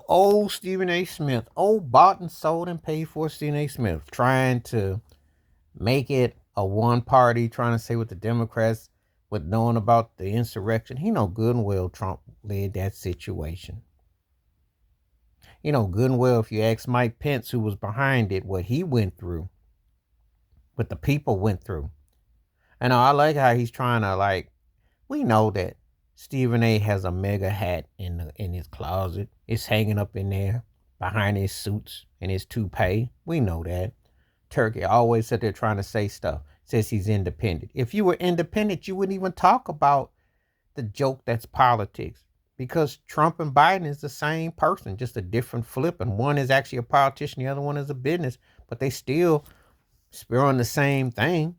Old Stephen A. Smith, old bought and sold and paid for Stephen A. Smith, trying to make it a one party, trying to say what the Democrats with knowing about the insurrection. He know good and well Trump led that situation. Good and well if you ask Mike Pence, who was behind it, what he went through, what the people went through. And I like how he's trying to we know that Stephen A has a mega hat in his closet. It's hanging up in there behind his suits and his toupee. We know that. Turkey always sit there trying to say stuff. Says he's independent. If you were independent, you wouldn't even talk about the joke that's politics. Because Trump and Biden is the same person, just a different flip. And one is actually a politician, the other one is a business. But they still spear on the same thing.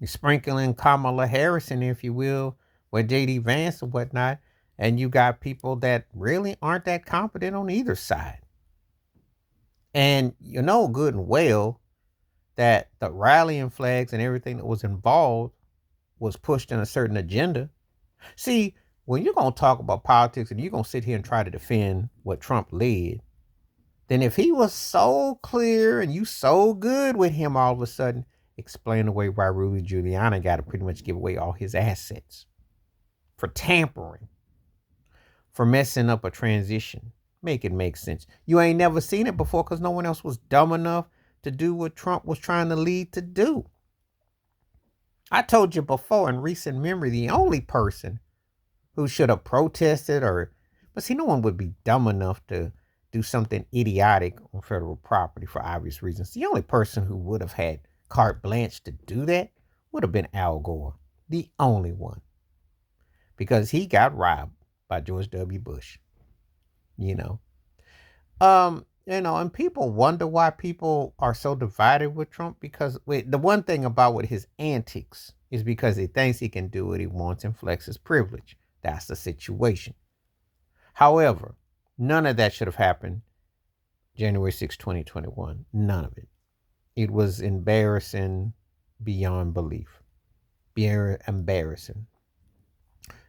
You're sprinkling Kamala Harris in, if you will, with J.D. Vance and whatnot. And you got people that really aren't that competent on either side. And you know good and well that the rallying flags and everything that was involved was pushed in a certain agenda. See, when you're going to talk about politics and you're going to sit here and try to defend what Trump led, then if he was so clear and you so good with him all of a sudden, explain away why Rudy Giuliani got to pretty much give away all his assets for tampering, for messing up a transition. Make it make sense. You ain't never seen it before because no one else was dumb enough to do what Trump was trying to lead to do. I told you before in recent memory, the only person who should have protested but see, no one would be dumb enough to do something idiotic on federal property for obvious reasons. The only person who would have had carte blanche to do that would have been Al Gore. The only one. Because he got robbed by George W. Bush. And people wonder why people are so divided with Trump because the one thing about with his antics is because he thinks he can do what he wants and flex his privilege. That's the situation. However, none of that should have happened January 6, 2021. None of it. It was embarrassing beyond belief. Very embarrassing.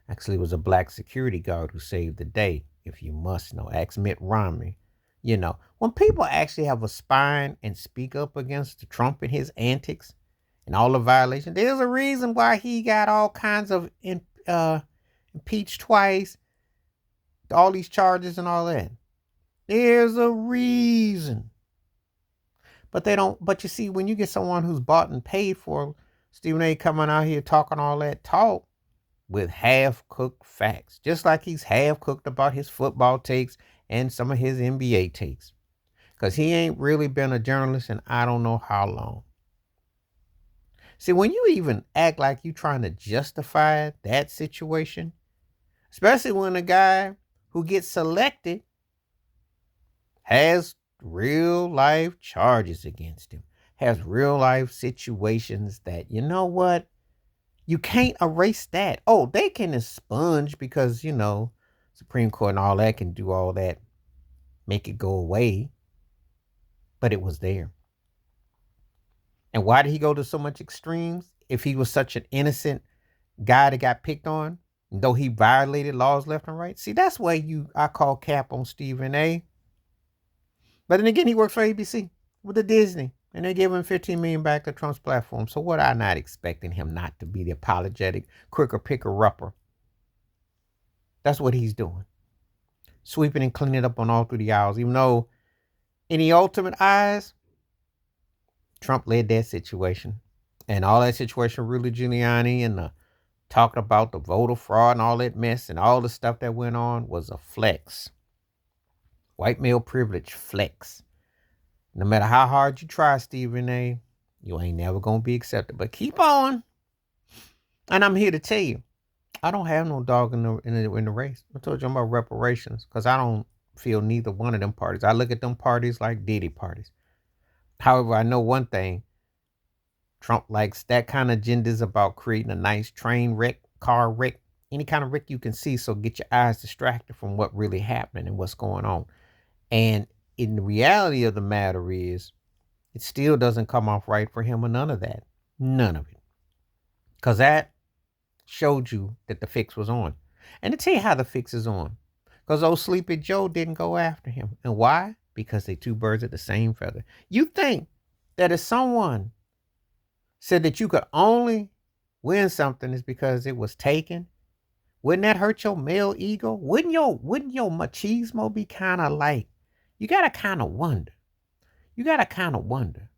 Actually, it was a black security guard who saved the day, if you must know. Ask Mitt Romney. When people actually have a spine and speak up against Trump and his antics and all the violations, there's a reason why he got all kinds of impeached twice, all these charges and all that. There's a reason. But they don't, but you see, when you get someone who's bought and paid for, Stephen A coming out here talking all that talk with half-cooked facts, just like he's half-cooked about his football takes and some of his NBA takes. Because he ain't really been a journalist in I don't know how long. See, when you even act like you trying to justify that situation, especially when a guy who gets selected has real life charges against him, has real life situations that, you know what? You can't erase that. Oh, they can expunge because, Supreme Court and all that can do all that, make it go away. But it was there. And why did he go to so much extremes if he was such an innocent guy that got picked on, though he violated laws left and right? See, that's why I call cap on Stephen A. But then again, he works for ABC with the Disney, and they gave him $15 million back to Trump's platform. So what I not expecting him not to be the apologetic quicker picker upper? That's what he's doing. Sweeping and cleaning up on all through the aisles, even though in the ultimate eyes, Trump led that situation. And all that situation, Rudy Giuliani and talking about the voter fraud and all that mess and all the stuff that went on was a flex. White male privilege flex. No matter how hard you try, Stephen A., you ain't never going to be accepted. But keep on. And I'm here to tell you, I don't have no dog in the race. I told you I'm about reparations because I don't feel neither one of them parties. I look at them parties like Diddy parties. However, I know one thing. Trump likes that kind of agendas about creating a nice train wreck, car wreck, any kind of wreck you can see. So get your eyes distracted from what really happened and what's going on. And in the reality of the matter is, it still doesn't come off right for him or none of that. None of it. Because that showed you that the fix was on. And to tell you how the fix is on. Because old Sleepy Joe didn't go after him. And why? Because they two birds of the same feather. You think that if someone said that you could only win something is because it was taken, wouldn't that hurt your male ego? Wouldn't your machismo be kind of like, you gotta kind of wonder. You gotta kind of wonder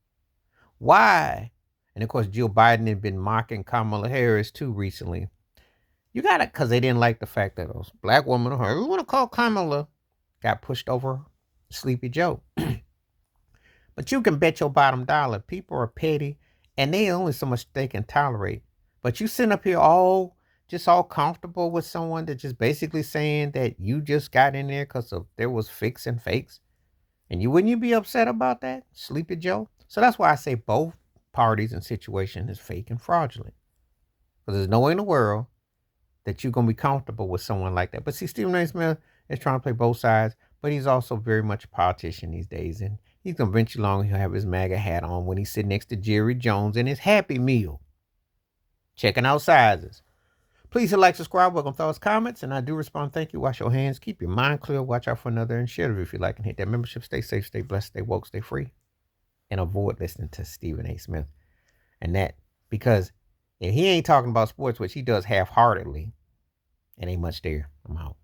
why. And of course, Jill Biden had been mocking Kamala Harris too recently. You gotta, because they didn't like the fact that a black woman, or whoever you want to call Kamala, got pushed over Sleepy Joe. But you can bet your bottom dollar people are petty and they only so much they can tolerate. But you sitting up here all comfortable with someone that just basically saying that you just got in there because of there was fakes and fakes. And wouldn't you be upset about that, Sleepy Joe? So that's why I say both parties and situation is fake and fraudulent. Because there's no way in the world that you're going to be comfortable with someone like that. But see, Stephen A. Smith is trying to play both sides, but he's also very much a politician these days. And he's going to eventually long he'll have his MAGA hat on when he's sitting next to Jerry Jones in his Happy Meal, checking out sizes. Please hit like, subscribe, welcome thoughts, comments, and I do respond. Thank you. Wash your hands. Keep your mind clear. Watch out for another and share it if you like and hit that membership. Stay safe, stay blessed, stay woke, stay free, and avoid listening to Stephen A. Smith. And that, because if he ain't talking about sports, which he does half-heartedly, it ain't much there. I'm out.